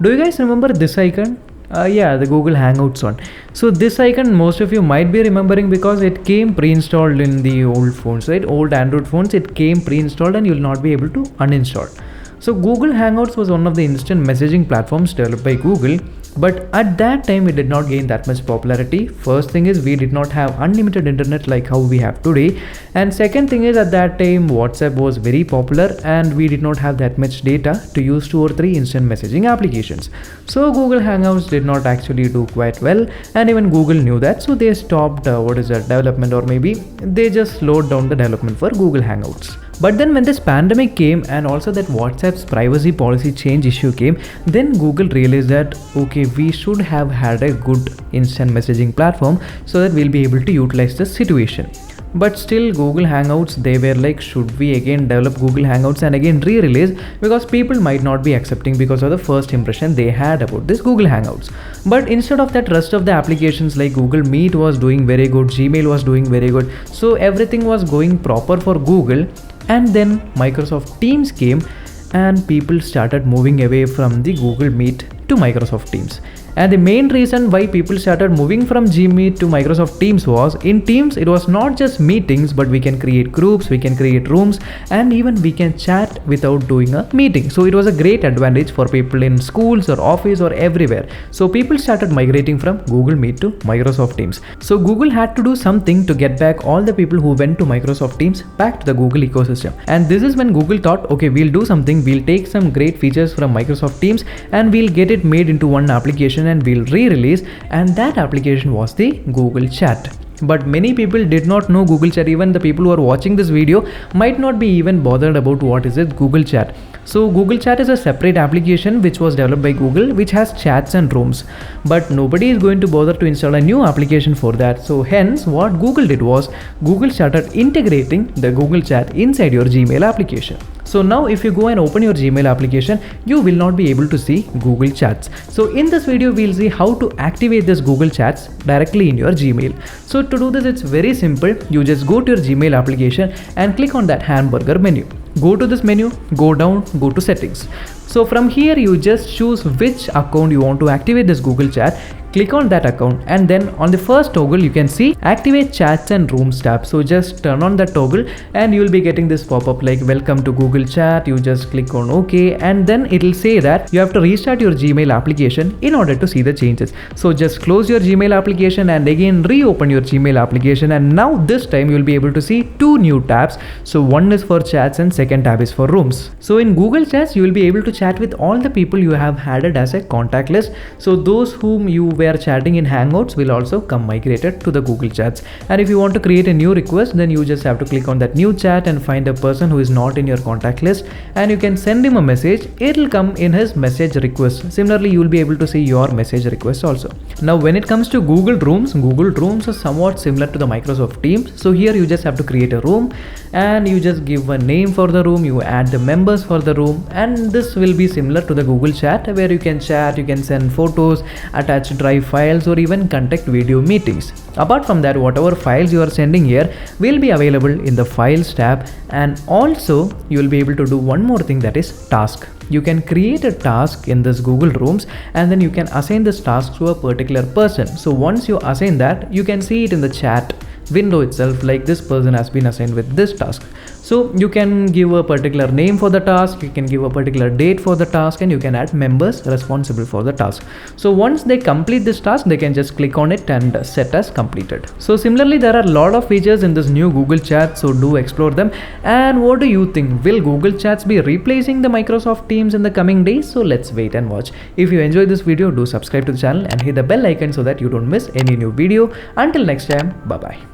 Do you guys remember this icon? Yeah, the Google Hangouts one. So this icon most of you might be remembering because it came pre-installed in the old phones, right? Old Android phones, it came pre-installed and you will not be able to uninstall. So Google Hangouts was one of the instant messaging platforms developed by Google, but at that time it did not gain that much popularity. First thing is we did not have unlimited internet like how we have today, and second thing is at that time WhatsApp was very popular and we did not have that much data to use 2 or 3 instant messaging applications. So Google Hangouts did not actually do quite well, and even Google knew that, so they stopped development, or maybe they just slowed down the development for Google Hangouts. But then when this pandemic came and also that WhatsApp's privacy policy change issue came, then Google realized that okay, we should have had a good instant messaging platform so that we'll be able to utilize the situation. But still Google Hangouts, they were like, should we again develop Google Hangouts and again re-release, because people might not be accepting because of the first impression they had about this Google Hangouts. But instead of that, rest of the applications like Google Meet was doing very good, Gmail was doing very good, so everything was going proper for Google. And then Microsoft Teams came and people started moving away from the Google Meet to Microsoft Teams. And the main reason why people started moving from Gmeet to Microsoft Teams was, in Teams it was not just meetings, but we can create groups, we can create rooms, and even we can chat without doing a meeting. So it was a great advantage for people in schools or office or everywhere. So people started migrating from Google Meet to Microsoft Teams. So Google had to do something to get back all the people who went to Microsoft Teams back to the Google ecosystem. And this is when Google thought, okay, we'll do something, we'll take some great features from Microsoft Teams and we'll get it made into one application and we'll re-release, and that application was the Google Chat. But many people did not know Google Chat. Even the people who are watching this video might not be even bothered about what is it Google Chat. So Google Chat is a separate application which was developed by Google, which has chats and rooms, but nobody is going to bother to install a new application for that. So hence what Google did was, Google started integrating the Google Chat inside your Gmail application. So now if you go and open your Gmail application, you will not be able to see Google Chats. So in this video, we'll see how to activate this Google Chats directly in your Gmail. So to do this, it's very simple. You just go to your Gmail application and click on that hamburger menu. Go to this menu, go down, go to settings. So from here, you just choose which account you want to activate this Google Chat. Click on that account, and then on the first toggle you can see activate chats and rooms tab. So just turn on that toggle and you will be getting this pop-up like welcome to Google Chat. You just click on OK, and then it will say that you have to restart your Gmail application in order to see the changes. So just close your Gmail application and again reopen your Gmail application, and now this time you will be able to see 2 new tabs. So one is for chats and second tab is for rooms. So in Google Chats you will be able to chat with all the people you have added as a contact list. So those whom you were chatting in Hangouts will also come migrated to the Google Chats. And if you want to create a new request, then you just have to click on that new chat and find a person who is not in your contact list, and you can send him a message. It will come in his message request. Similarly, you will be able to see your message request also. Now when it comes to Google Rooms is somewhat similar to the Microsoft Teams. So here you just have to create a room and you just give a name for the room, you add the members for the room, and this will be similar to the Google Chat where you can chat, you can send photos, attach drive files, or even conduct video meetings. Apart from that, whatever files you are sending here will be available in the Files tab, and also you will be able to do one more thing, that is task. You can create a task in this Google Rooms and then you can assign this task to a particular person. So once you assign that, you can see it in the chat window itself, like this person has been assigned with this task. So you can give a particular name for the task, you can give a particular date for the task, and you can add members responsible for the task. So once they complete this task, they can just click on it and set as completed. So similarly, there are a lot of features in this new Google Chat, so do explore them. And what do you think? Will Google Chats be replacing the Microsoft Teams in the coming days? So let's wait and watch. If you enjoyed this video, do subscribe to the channel and hit the bell icon so that you don't miss any new video. Until next time, bye bye.